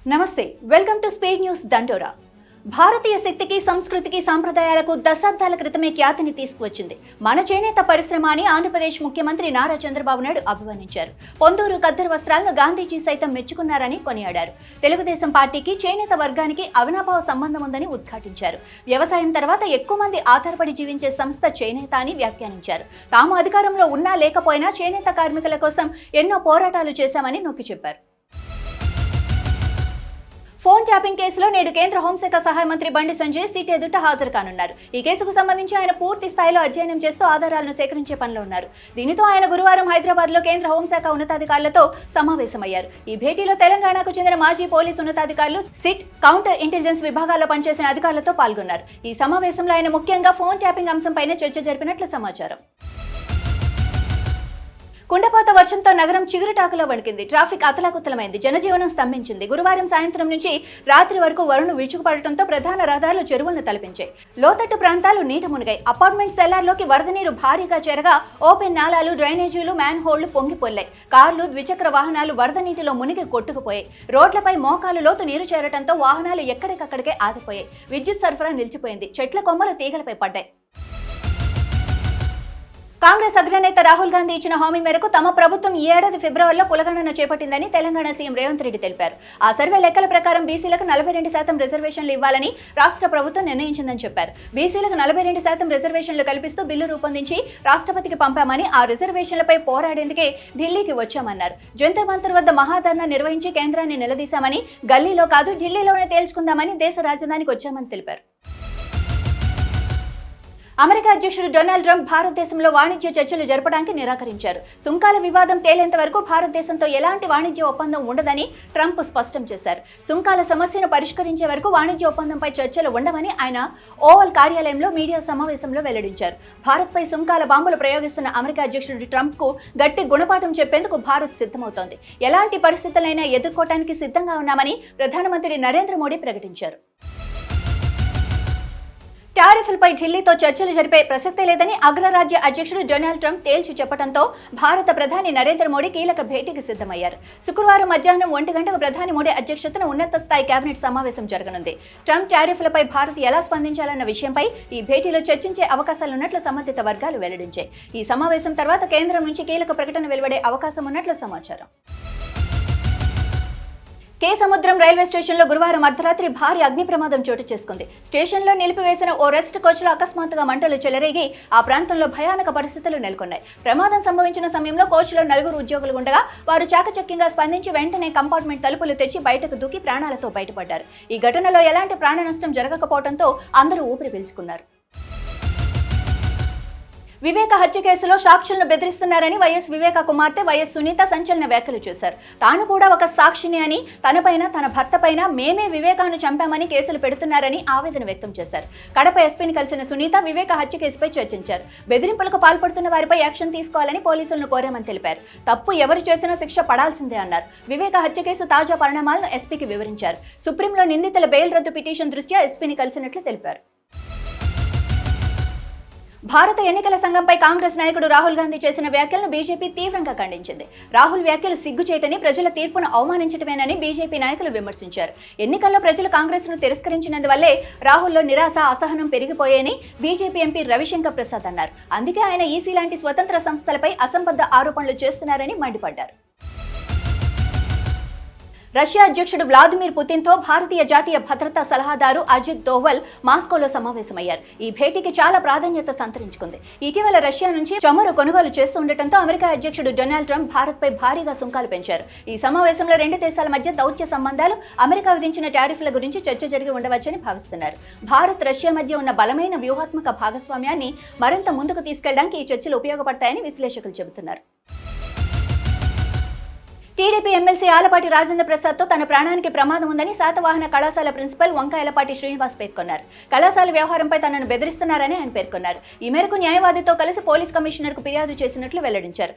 నమస్తే, welcome to speed news దండోరా. భారతీయ శక్తికి, సంస్కృతికి, సాంప్రదాయాలకు దశాబ్దాల క్రితమే ఖ్యాతిని తీసుకువచ్చింది మన చేనేత పరిశ్రమ అని ఆంధ్రప్రదేశ్ ముఖ్యమంత్రి నారా చంద్రబాబు నాయుడు అభివర్ణించారు. పొందూరు ఖద్దరు వస్త్రాలను గాంధీజీ సైతం మెచ్చుకున్నారని కొనియాడారు. తెలుగుదేశం పార్టీకి చేనేత వర్గానికి అవినాభావ సంబంధం ఉందని ఉద్ఘాటించారు. వ్యవసాయం తర్వాత ఎక్కువ మంది ఆధారపడి జీవించే సంస్థ చేనేత అని వ్యాఖ్యానించారు. తాము అధికారంలో ఉన్నా లేకపోయినా చేనేత కార్మికుల కోసం ఎన్నో పోరాటాలు చేశామని నొక్కి చెప్పారు. ఫోన్ ట్యాపింగ్ కేసులో నేడు కేంద్ర హోంశాఖ సహాయ మంత్రి బండి సంజయ్ సిట్ ఎదుట హాజరు కానున్నారు. ఈ కేసుకు సంబంధించి ఆయన పూర్తి స్థాయిలో అధ్యయనం చేస్తూ ఆధారాలను సేకరించే పనిలో ఉన్నారు. దీనితో ఆయన గురువారం హైదరాబాద్ లో కేంద్ర హోంశాఖ ఉన్నతాధికారులతో సమావేశమయ్యారు. ఈ భేటీలో తెలంగాణకు చెందిన మాజీ పోలీసు ఉన్నతాధికారులు, సిట్, కౌంటర్ ఇంటెలిజెన్స్ విభాగాల్లో పనిచేసిన అధికారులతో పాల్గొన్నారు. ఈ సమావేశంలో ఆయన ముఖ్యంగా ఫోన్ ట్యాపింగ్ అంశంపైనే చర్చ జరిపినట్లు సమాచారం. కుండపాత వర్షంతో నగరం చిగురుటాకులో వణికింది. ట్రాఫిక్ అతలాకుతలమైంది. జనజీవనం స్తంభించింది. గురువారం సాయంత్రం నుంచి రాత్రి వరకు వరుణు విరుచుకుపడటంతో ప్రధాన రహదారులు చెరువులను తలపించాయి. లోతట్టు ప్రాంతాలు నీట మునిగాయి. అపార్ట్మెంట్ సెల్లార్లోకి వరద నీరు భారీగా చేరగా ఓపెన్ నాలాలు, డ్రైనేజీలు, మ్యాన్ హోళ్లు పొంగిపొల్లాయి. కార్లు, ద్విచక్ర వాహనాలు వరద నీటిలో మునిగి కొట్టుకుపోయాయి. రోడ్లపై మోకాలు లోతు నీరు చేరటంతో వాహనాలు ఎక్కడికక్కడికే ఆగిపోయాయి. విద్యుత్ సరఫరా నిలిచిపోయింది. చెట్ల కొమ్మలు తీగలపై పడ్డాయి. కాంగ్రెస్ అగ్రనేత రాహుల్ గాంధీ ఇచ్చిన హామీ మేరకు తమ ప్రభుత్వం ఈ ఏడాది ఫిబ్రవరిలో కులగణన చేపట్టిందని తెలంగాణ సీఎం రేవంత్ రెడ్డి తెలిపారు. ఆ సర్వే లెక్కల ప్రకారం బీసీలకు 42% రిజర్వేషన్లు ఇవ్వాలని రాష్ట్ర ప్రభుత్వం నిర్ణయించిందని చెప్పారు. బీసీలకు 42% రిజర్వేషన్లు కల్పిస్తూ బిల్లు రూపొందించి రాష్ట్రపతికి పంపామని, ఆ రిజర్వేషన్లపై పోరాడేందుకే ఢిల్లీకి వచ్చామన్నారు. జంతర్ మంతర్ వద్ద మహాధర్నా నిర్వహించి కేంద్రాన్ని నిలదీశామని, గల్లీలో కాదు ఢిల్లీలోనే తేల్చుకుందామని దేశ రాజధానికి వచ్చామని తెలిపారు. అమెరికా అధ్యక్షుడు డొనాల్డ్ ట్రంప్ భారతదేశంలో వాణిజ్య చర్చలు జరపడానికి నిరాకరించారు. సుంకాల వివాదం తేలేంత వరకు భారతదేశంతో ఎలాంటి వాణిజ్య ఒప్పందం ఉండదని ట్రంప్ స్పష్టం చేశారు. సుంకాల సమస్యను పరిష్కరించే వరకు వాణిజ్య ఒప్పందంపై చర్చలు ఉండవని ఆయన ఓవల్ కార్యాలయంలో మీడియా సమావేశంలో వెల్లడించారు. భారత్పై సుంకాల బాంబులు ప్రయోగిస్తున్న అమెరికా అధ్యక్షుడు ట్రంప్కు గట్టి గుణపాఠం చెప్పేందుకు భారత్ సిద్ధమవుతోంది. ఎలాంటి పరిస్థితులైనా ఎదుర్కోవడానికి సిద్ధంగా ఉన్నామని ప్రధానమంత్రి నరేంద్ర మోడీ ప్రకటించారు. టారిఫ్లపై ఢిల్లీతో చర్చలు జరిపే ప్రసక్తే లేదని అగ్రరాజ్య అధ్యక్షుడు డొనాల్డ్ ట్రంప్ తేల్చి చెప్పడంతో భారత ప్రధాని నరేంద్ర మోడీ కీలక భేటీకి సిద్ధమయ్యారు. శుక్రవారం మధ్యాహ్నం 1 గంటకు ప్రధాని మోడీ అధ్యక్షతన ఉన్నత స్థాయి కేబినెట్ సమావేశం జరగనుంది. ట్రంప్ టారిఫ్లపై భారత్ ఎలా స్పందించాలన్న విషయంపై ఈ భేటీలో చర్చించే అవకాశాలున్నట్లు సంబంధిత వర్గాలు వెల్లడించాయి. ఈ సమావేశం తర్వాత కేంద్రం నుంచి కీలక ప్రకటన వెలువడే అవకాశం ఉన్నట్లు సమాచారం. కే సముద్రం రైల్వే స్టేషన్లో గురువారం అర్ధరాత్రి భారీ అగ్ని ప్రమాదం చోటు చేసుకుంది. స్టేషన్లో నిలిపివేసిన ఓ రెస్ట్ కోచ్లో అకస్మాత్తుగా మంటలు చెలరేగి ఆ ప్రాంతంలో భయానక పరిస్థితులు నెలకొన్నాయి. ప్రమాదం సంభవించిన సమయంలో కోచ్లో 4 ఉద్యోగులు ఉండగా వారు చాకచక్యంగా స్పందించి వెంటనే కంపార్ట్మెంట్ తలుపులు తెచ్చి బయటకు దూకి ప్రాణాలతో బయటపడ్డారు. ఈ ఘటనలో ఎలాంటి ప్రాణ నష్టం జరగకపోవడంతో అందరూ ఊపిరి పీల్చుకున్నారు. వివేక హత్య కేసులో సాక్షులను బెదిరిస్తున్నారని వైఎస్ వివేక కుమార్తె వైఎస్ సునీత సంచలన వ్యాఖ్యలు చేశారు. తాను కూడా ఒక సాక్షిని అని, తనపైన, తన భర్తపైన మేమే వివేకాను చంపామని కేసులు పెడుతున్నారని ఆవేదన వ్యక్తం చేశారు. కడప ఎస్పీని కలిసిన సునీత వివేక హత్య కేసుపై చర్చించారు. బెదిరింపులకు పాల్పడుతున్న వారిపై యాక్షన్ తీసుకోవాలని పోలీసులను కోరామని తెలిపారు. తప్పు ఎవరు చేసినా శిక్ష పడాల్సిందే అన్నారు. వివేక హత్య కేసు తాజా పరిణామాలను ఎస్పీకి వివరించారు. సుప్రీంలో నిందితుల బెయిల్ రద్దు పిటిషన్ దృష్ట్యా ఎస్పీని కలిసినట్లు తెలిపారు. భారత ఎన్నికల సంఘంపై కాంగ్రెస్ నాయకుడు రాహుల్ గాంధీ చేసిన వ్యాఖ్యలను బీజేపీ తీవ్రంగా ఖండించింది. రాహుల్ వ్యాఖ్యలు సిగ్గుచేటని, ప్రజల తీర్పును అవమానించడమేనని బీజేపీ నాయకులు విమర్శించారు. ఎన్నికల్లో ప్రజలు కాంగ్రెస్ను తిరస్కరించినందువల్లే రాహుల్లో నిరాశ, అసహనం పెరిగిపోయాయని బీజేపీ ఎంపీ రవిశంకర్ ప్రసాద్ అన్నారు. అందుకే ఆయన ఈసీ లాంటి స్వతంత్ర సంస్థలపై అసంబద్ధ ఆరోపణలు చేస్తున్నారని మండిపడ్డారు. రష్యా అధ్యక్షుడు వ్లాదిమిర్ పుతిన్తో భారతీయ జాతీయ భద్రతా సలహాదారు అజిత్ దోవల్ మాస్కోలో సమావేశమయ్యారు. ఈ భేటీకి చాలా ప్రాధాన్యత సంతరించుకుంది. ఇటీవల రష్యా నుంచి చమురు కొనుగోలు చేస్తుండటంతో అమెరికా అధ్యక్షుడు డొనాల్డ్ ట్రంప్ భారత్పై భారీగా సుంకాలు పెంచారు. ఈ సమావేశంలో 2 దేశాల మధ్య దౌత్య సంబంధాలు, అమెరికా విధించిన టారిఫ్ల గురించి చర్చ జరిగి ఉండవచ్చని భావిస్తున్నారు. భారత్, రష్యా మధ్య ఉన్న బలమైన వ్యూహాత్మక భాగస్వామ్యాన్ని మరింత ముందుకు తీసుకెళ్లడానికి ఈ చర్చలు ఉపయోగపడతాయని విశ్లేషకులు చెబుతున్నారు. టీడీపీ ఎమ్మెల్సీ ఆలపాటి రాజేంద్ర ప్రసాద్తో తన ప్రాణానికి ప్రమాదం ఉందని శాతవాహన కళాశాల ప్రిన్సిపల్ వంకాయలపాటి శ్రీనివాస్ పేర్కొన్నారు. కళాశాల వ్యవహారంపై తనను బెదిరిస్తున్నారని ఆయన పేర్కొన్నారు. ఈ మేరకు న్యాయవాదితో కలిసి పోలీస్ కమిషనర్కు ఫిర్యాదు చేసినట్లు వెల్లడించారు.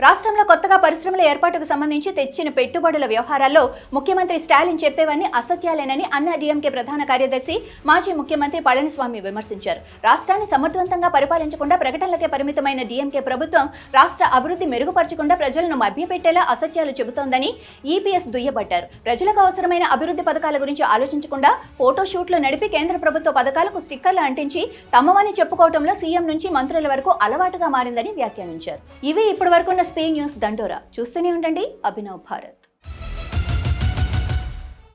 రాష్ట్రంలో కొత్తగా పరిశ్రమల ఏర్పాటుకు సంబంధించి తెచ్చిన పెట్టుబడుల వ్యవహారాల్లో ముఖ్యమంత్రి స్టాలిన్ చెప్పేవన్నీ అసత్యాలేనని అన్నా డీఎంకే ప్రధాన కార్యదర్శి మాజీ ముఖ్యమంత్రి పళనిస్వామి విమర్శించారు. రాష్ట్రాన్ని సమర్థవంతంగా పరిపాలించకుండా ప్రకటనలకే పరిమితమైన డీఎంకే ప్రభుత్వం రాష్ట్ర అభివృద్ధి మెరుగుపరచకుండా ప్రజలను మభ్యపెట్టేలా అసత్యాలు చెబుతోందని ఈపీఎస్ దుయ్యబట్టారు. ప్రజలకు అవసరమైన అభివృద్ధి పథకాల గురించి ఆలోచించకుండా ఫోటోషూట్లు నడిపి కేంద్ర ప్రభుత్వ పథకాలకు స్టిక్కర్లు అంటించి తమవని చెప్పుకోవడంలో సీఎం నుంచి మంత్రుల వరకు అలవాటుగా మారిందని వ్యాఖ్యానించారు. ఇవి ఇప్పటి వరకున్న స్పే న్యూస్ దండోరా. చూస్తూనే ఉండండి అభినవ్ భారత్.